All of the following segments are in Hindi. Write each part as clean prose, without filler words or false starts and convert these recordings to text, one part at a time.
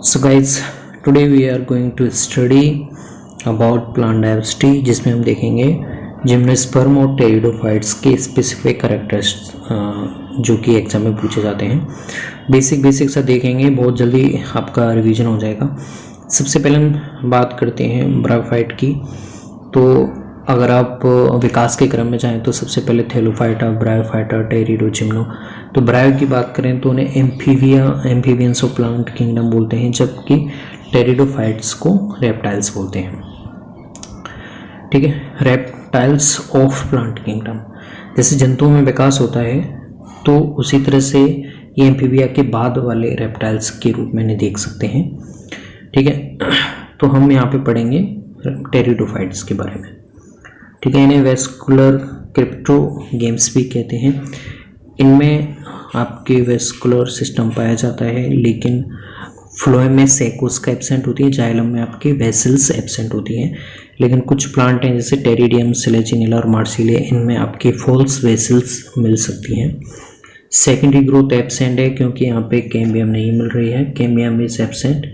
So guys, today we are going to study about plant diversity, जिसमें हम देखेंगे जिम्नोस्पर्म और टेरिडोफाइट्स के स्पेसिफिक कैरेक्टर्स जो कि एग्जाम में पूछे जाते हैं। बेसिक सा देखेंगे, बहुत जल्दी आपका रिवीजन हो जाएगा। सबसे पहले हम बात करते हैं ब्रायोफाइट की। तो अगर आप विकास के क्रम में जाएं तो सबसे पहले थैलोफाइटा, ब्रायोफाइटा, टेरिडो, जिम्नो। तो ब्रायो की बात करें तो उन्हें एम्फीबियंस ऑफ प्लांट किंगडम बोलते हैं, जबकि टेरिडोफाइट्स को रेप्टाइल्स बोलते हैं। ठीक है, रेप्टाइल्स ऑफ प्लांट किंगडम। जैसे जंतुओं में विकास होता है तो उसी तरह से ये एम्फीबिया के बाद वाले रेप्टाइल्स के रूप में इन्हें देख सकते हैं। ठीक है, तो हम यहाँ पे पढ़ेंगे टेरिडोफाइट्स के बारे में। ठीक है, इन्हें वेस्कुलर क्रिप्टोगेम्स भी कहते हैं। इनमें आपके वेस्कुलर सिस्टम पाया जाता है, लेकिन फ्लोएम में सेकोस्का एब्सेंट होती है, जाइलम में आपके वेसल्स एब्सेंट होती हैं। लेकिन कुछ प्लांट हैं जैसे टेरिडियम, सिलेजिनिला और मार्सिलिया, इनमें आपके फॉल्स वेसल्स मिल सकती हैं। सेकेंडरी ग्रोथ एब्सेंट है क्योंकि यहाँ पे कैम्बियम नहीं मिल रही है, cambium is absent,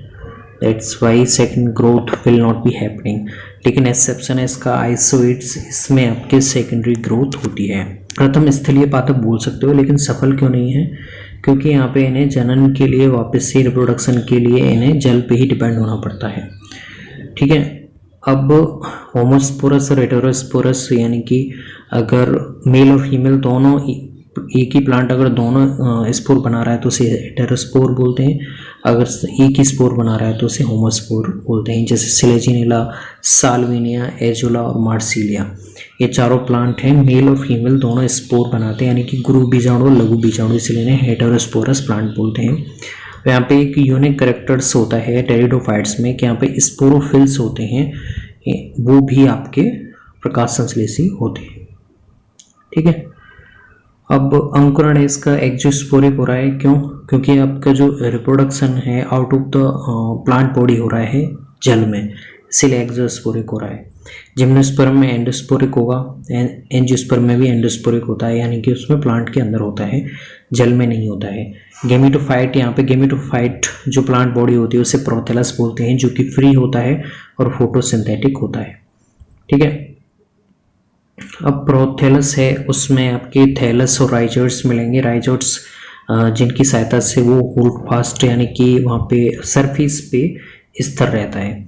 that's why second growth will not be happening. लेकिन एक्सेप्शन है इसका आइसोइड्स, इसमें आपके सेकेंडरी ग्रोथ होती है। प्रथम स्थलीय पादप बोल सकते हो, लेकिन सफल क्यों नहीं है? क्योंकि यहाँ पे इन्हें जनन के लिए, वापस से रिप्रोडक्शन के लिए इन्हें जल पे ही डिपेंड होना पड़ता है। ठीक है, अब होमोस्पोरस और हेटेरोस्पोरस, यानी कि अगर मेल और फीमेल दोनों एक ही प्लांट अगर दोनों स्पोर बना रहा है तो उसे हेटेरोस्पोर बोलते हैं, अगर एक ही स्पोर बना रहा है तो उसे होमोस्पोर बोलते हैं। जैसे सिलेजिनिला, साल्विनिया, एजुला और मार्सिलिया, ये चारों प्लांट हैं, मेल और फीमेल दोनों स्पोर बनाते हैं, यानी कि गुरु बीजाणु और लघु बीजाणु, इसलिए इन्हें हेटेरोस्पोरस प्लांट बोलते हैं। तो यहाँ पे एक यूनिक कैरेक्टर्स होता है टेरिडोफाइट्स में कि यहाँ पे स्पोरोफिल्स होते हैं, वो भी आपके प्रकाश संश्लेषी होते हैं। ठीक है, अब अंकुरण है इसका एक्जोस्पोरिक हो रहा है। क्यों? क्योंकि आपका जो रिप्रोडक्शन है out of the plant body हो रहा है जल में, इसीलिए एक्जोस्पोरिक हो रहा है। जिम्नोस्पर्म में एंडोस्पोरिक होगा, एंजियोस्पर्म में भी एंडोस्पोरिक होता है, यानी कि उसमें प्लांट के अंदर होता है, जल में नहीं होता है। गेमेटोफाइट, यहाँ पे गेमेटोफाइट जो प्लांट बॉडी होती है उसे प्रोथेलस बोलते हैं, जो कि फ्री होता है और फोटोसिंथेटिक होता है। ठीक है, अब प्रोथेलस है, उसमें आपके थैलस और राइजोइड्स मिलेंगे। राइजोइड्स जिनकी सहायता से वो होल्ड फास्ट, यानी कि वहाँ पे सरफेस पे स्थिर रहता है।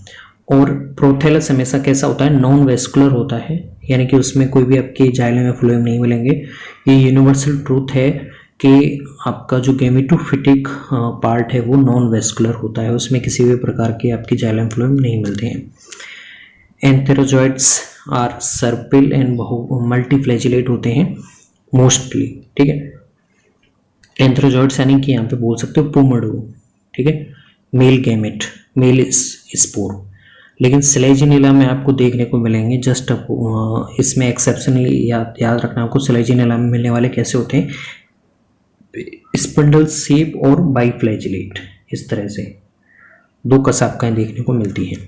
और प्रोथेलस हमेशा कैसा होता है? नॉन वेस्कुलर होता है, यानी कि उसमें कोई भी आपके जाइलम या फ्लोएम नहीं मिलेंगे। ये यूनिवर्सल ट्रूथ है कि आपका जो गेमेटोफिटिक पार्ट है वो नॉन वेस्कुलर होता है, उसमें किसी भी प्रकार के आपके जाइलम फ्लोएम नहीं मिलते हैं। एंथेरोजॉइड्स आर सर्पिल एंड मल्टीफ्लैजिलेट होते हैं मोस्टली। ठीक है, एंथेरोजॉइड्स यानी कि यहाँ पे बोल सकते हो पोमडो। ठीक है, मेल गैमेट, मेल स्पोर। लेकिन सिलेजिनिला में आपको देखने को मिलेंगे जस्ट इसमें एक्सेप्शनली याद रखना आपको, सिलेजिनिला में मिलने वाले कैसे होते हैं? स्पिंडल शेप और बाइफ्लैजिलेट, इस तरह से दो कसाबकाएं देखने को मिलती हैं।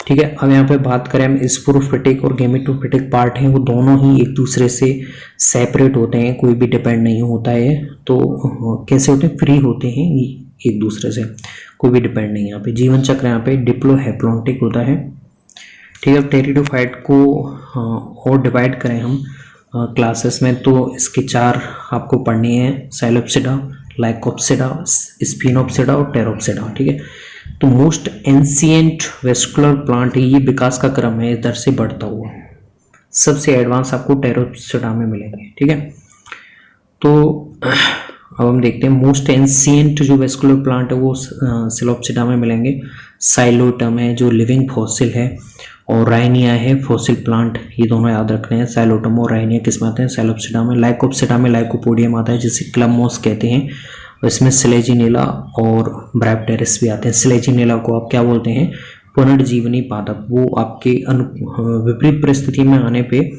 ठीक है, अब यहाँ पे बात करें हम, स्पोरोफिटिक और गेमेटोफिटिक पार्ट हैं वो दोनों ही एक दूसरे से सेपरेट होते हैं, कोई भी डिपेंड नहीं होता है। तो कैसे होते हैं? फ्री होते हैं एक दूसरे से, कोई भी डिपेंड नहीं। यहाँ पे जीवन चक्र यहाँ पे डिप्लोहेप्लॉन्टिक होता है। ठीक है, टेरिडोफाइट को और डिवाइड करें हम क्लासेस में तो इसके चार आपको पढ़नी है: साइलोप्सिडा, लाइकोप्सिडा, स्पिनोप्सिडा और टेरोप्सिडा। ठीक है, तो मोस्ट एंशिएंट वेस्कुलर प्लांट, ये विकास का क्रम है इधर से बढ़ता हुआ, सबसे एडवांस आपको टेरोप्सिडा में मिलेंगे। ठीक है, तो अब हम देखते हैं मोस्ट एंशिएंट जो वेस्कुलर प्लांट है वो सिलोप्सिडा में मिलेंगे। साइलोटम है जो लिविंग फॉसिल है, और राइनिया है फॉसिल प्लांट, ये दोनों याद रखने हैं। साइलोटम और राइनिया किस में आते हैं? साइलोप्सिडा में। लाइकोप्सिडा में लाइकोपोडियम आता है जिसे क्लब मॉस कहते हैं, इसमें सिलेजिनिला और ब्रायोप्टेरिस भी आते हैं। सिलेजिनिला को आप क्या बोलते हैं? पुनर्जीवनी पादप। वो आपके विपरीत परिस्थिति में आने पे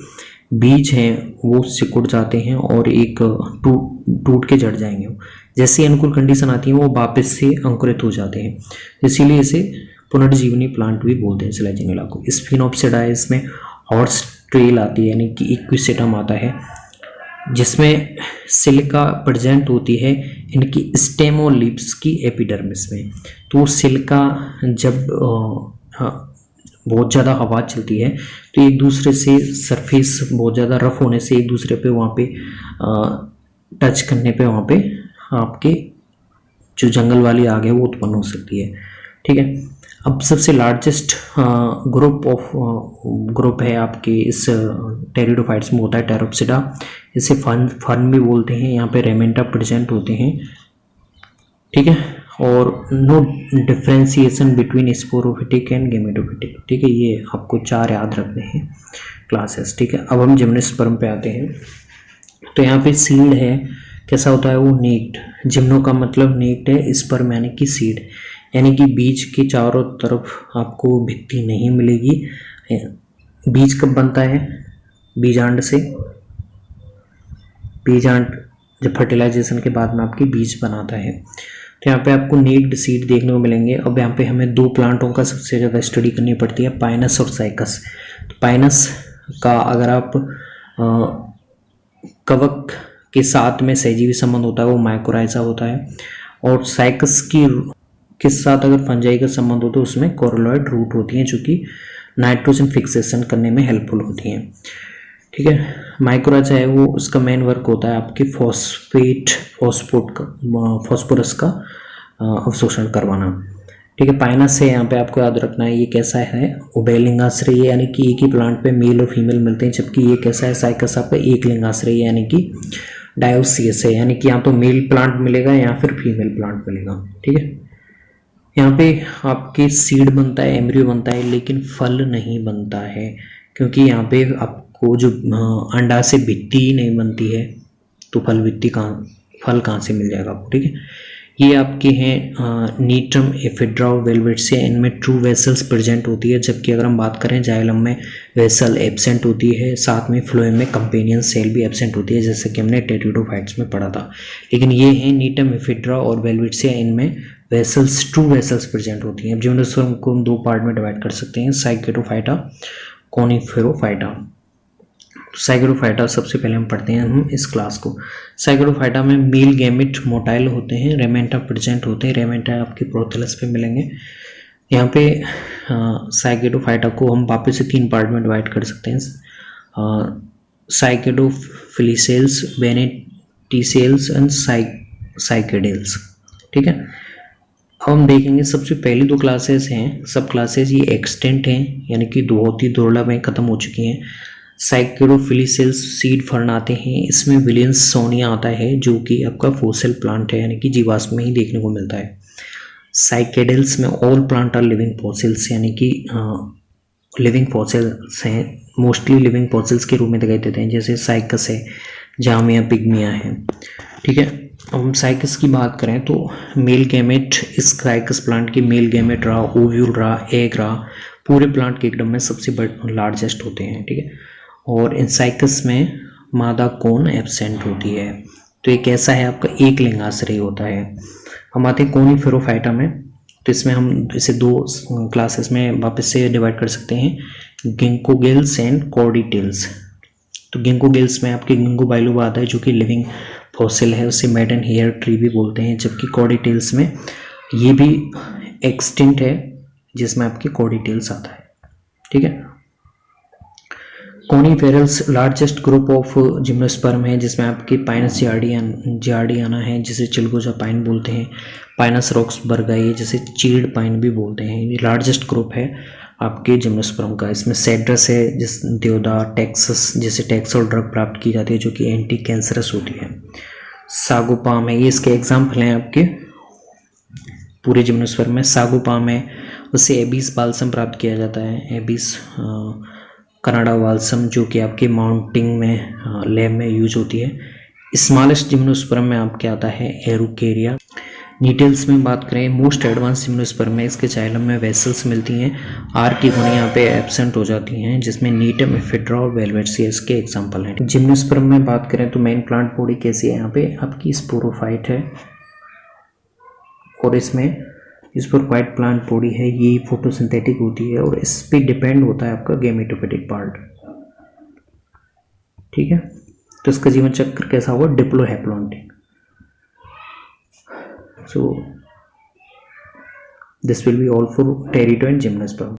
बीज हैं वो सिकुड़ जाते हैं और एक टूट के जड़ जाएंगे। जैसी अनुकूल कंडीशन आती है वो वापस से अंकुरित हो जाते हैं, इसीलिए इसे पुनर्जीवनी प्लांट भी बोलते हैं सिलेजिनिला को। स्पिनोप्सिडा, इसमें हॉर्स ट्रेल आती है, यानी कि इक्विसेटम आता है। जिसमें सिलिका प्रेजेंट होती है इनकी स्टेम और लीव्स की एपिडर्मिस में। तो सिलिका जब बहुत ज़्यादा हवा चलती है तो एक दूसरे से सरफेस बहुत ज़्यादा रफ होने से एक दूसरे पे वहाँ पे टच करने पे वहाँ पे आपके जो जंगल वाली आग है वो उत्पन्न हो सकती है। ठीक है, अब सबसे लार्जेस्ट ग्रुप है आपके इस टेरिडोफाइट्स में होता है टेरोप्सिडा। इसे फर्न भी बोलते हैं। यहाँ पे रेमेंटा प्रेजेंट होते हैं। ठीक है, और no differentiation between sporophytic and gametophytic. ठीक है, ये आपको 4 याद रखने हैं क्लासेस। ठीक है, अब हम जिम्नोस्पर्म पे आते हैं। तो यहाँ पे सीड है, कैसा होता है वो नेक्ड। जिम्नो का मतलब नेक्ड है, स्पर्म यानी कि सीड, यानी कि बीज के चारों तरफ आपको भित्ति नहीं मिलेगी। बीज कब बनता है? बीजांड से। बीजांड जब फर्टिलाइजेशन के बाद में आपकी बीज बनाता है। तो यहाँ पे आपको नेक्ड सीड देखने को मिलेंगे। अब यहाँ पे हमें 2 प्लांटों का सबसे ज़्यादा स्टडी करनी पड़ती है, पाइनस और साइकस। तो पाइनस का अगर आप कवक के साथ में सहजीवी संबंध होता है वो माइकोराइजा होता है, और साइकस के साथ अगर फंजाई का संबंध हो तो उसमें कोरोलॉइड रूट होती हैं जो कि नाइट्रोजन फिक्सेशन करने में हेल्पफुल होती हैं। ठीक है, माइकोराइजा है वो, उसका मेन वर्क होता है आपके फॉस्फोरस का अवशोषण करवाना। ठीक है, पाइनस है, यहाँ पे आपको याद रखना है ये कैसा है, उभयलिंगाश्रयी यानी कि एक ही प्लांट पे मेल और फीमेल मिलते हैं, जबकि ये कैसा है, साइकस आपका एक लिंगाश्रयी यानी कि डायोसियस है, यानी कि यहाँ तो मेल प्लांट मिलेगा या फिर फीमेल प्लांट मिलेगा। ठीक है, यहाँ पे आपके सीड बनता है, एम्ब्रियो बनता है, लेकिन फल नहीं बनता है, क्योंकि यहाँ पे आपको जो अंडा से भित्ति नहीं बनती है, तो फल कहाँ से मिल जाएगा आपको। ठीक है, ये आपके हैं नीटम, एफिड्रा और वेलवेट्सिया, इनमें ट्रू वेसल्स प्रेजेंट होती है, जबकि अगर हम बात करें जाइलम में वेसल एब्सेंट होती है, साथ में फ्लोएम में कंपेनियन सेल भी एब्सेंट होती है, जैसे कि हमने टेरिडोफाइट्स में पढ़ा था। लेकिन ये हैं नीटम, एफिड्रा और वेलवेट्सिया, इनमें वेसल्स, ट्रू वेसल्स प्रेजेंट होती हैं। जिम्नोस्पर्म को हम 2 पार्ट में डिवाइड कर सकते हैं, साइकेडोफाइटा, कोनिफेरोफाइटा। साइकेडोफाइटा सबसे पहले हम पढ़ते हैं हम इस क्लास को। साइकेडोफाइटा में मेल गैमेट मोटाइल होते हैं, रेमेंटा प्रेजेंट होते हैं। रेमेंटा आपके प्रोथेलस पे मिलेंगे। यहाँ पे साइकेडोफाइटा को हम वापस से 3 पार्ट में डिवाइड कर सकते हैं, साइकेडोफिलिसेल्स, वेनेटिसेल्स एंड साइकेडेल्स। ठीक है, अब हम देखेंगे सबसे पहली 2 क्लासेस हैं, सब क्लासेस ये एक्सटेंट हैं, यानी कि बहुत ही दुर्लभ में ख़त्म हो चुकी हैं। साइकेडोफिलिसेल्स सीड फर्न आते हैं, इसमें विलियंस सोनिया आता है जो कि आपका फोसिल प्लांट है, यानी कि जीवाश्म में ही देखने को मिलता है। साइकेडेल्स में all plant are living fossils, यानी कि लिविंग फॉसिल्स हैं, मोस्टली लिविंग फॉसिल्स के रूप में दिखाई देते हैं, जैसे साइकस है, जामिया, पिग्मिया है। ठीक है, अब हम साइकस की बात करें तो मेल गैमेट, इस साइकस प्लांट की मेल गैमेट रहा, ओव्यूल रहा, एग रहा, पूरे प्लांट के एकदम में सबसे लार्जेस्ट होते हैं। ठीक है, और इन साइकस में मादा कोन एब्सेंट होती है। तो ये कैसा है आपका, एक लिंगाश्रयी होता है। हम आते हैं कोनिफेरोफाइटा में, तो इसमें हम इसे 2 क्लासेस में वापस से डिवाइड कर सकते हैं, गिंकोगेल्स एंड कॉर्डिटेल्स। तो गिंकोगेल्स में आपके गिंको बाइलोबा आता है जो कि लिविंग फॉसिल है, उसे मैडन हेयर ट्री भी बोलते हैं, जबकि कॉर्डिटेल्स में ये भी एक्सटिंक्ट है, जिसमें आपके कॉर्डिटेल्स आता है। ठीक है, कोनिफेरल्स लार्जेस्ट ग्रुप ऑफ जिम्नोस्पर्म है, जिसमें आपके पाइनस जियार्डियाना है, जिसे चिलगोजा पाइन बोलते हैं, पाइनस रॉक्सबर्गाई, जिसे चीड़ पाइन भी बोलते हैं। ये लार्जेस्ट ग्रुप है आपके जिम्नोस्पर्म का। इसमें सेड्रस है, जिस देवदार, टेक्सस, जिसे टेक्सोल ड्रग प्राप्त की जाती है जो कि एंटी कैंसरस होती है। सागोपाम है, ये इसके एग्जाम्पल हैं आपके पूरे जिम्नोस्पर्म में। सागोपाम है, उससे एबिस बाल्सम प्राप्त किया जाता है, एबिस कनाडा बाल्सम, जो कि आपके माउंटिंग में लैब में यूज होती है। स्मॉलेस्ट जिम्नोस्पर्म में आपके आता है एरुकेरिया। डिटेल्स में बात करें, मोस्ट एडवांस जिम्नोस्पर्म में इसके जाइलम में वेसल्स मिलती हैं, आर की गुण यहाँ पे एब्सेंट हो जाती हैं, जिसमें नीटम, एफिड्रा और वेलवेट्सिया इसके एग्जाम्पल हैं। जिम्नोस्पर्म में बात करें तो मेन प्लांट बॉडी कैसी है, यहाँ पे आपकी स्पोरोफाइट है, और इसमें स्पोरोफाइट प्लांट बॉडी है, ये फोटोसिंथेटिक होती है, और इस पर डिपेंड होता है आपका गैमेटोफिटिक पार्ट। ठीक है, तो इसका जीवन चक्र कैसा होगा, diplohaplontic. So this will be all for pterido and gymnosperm.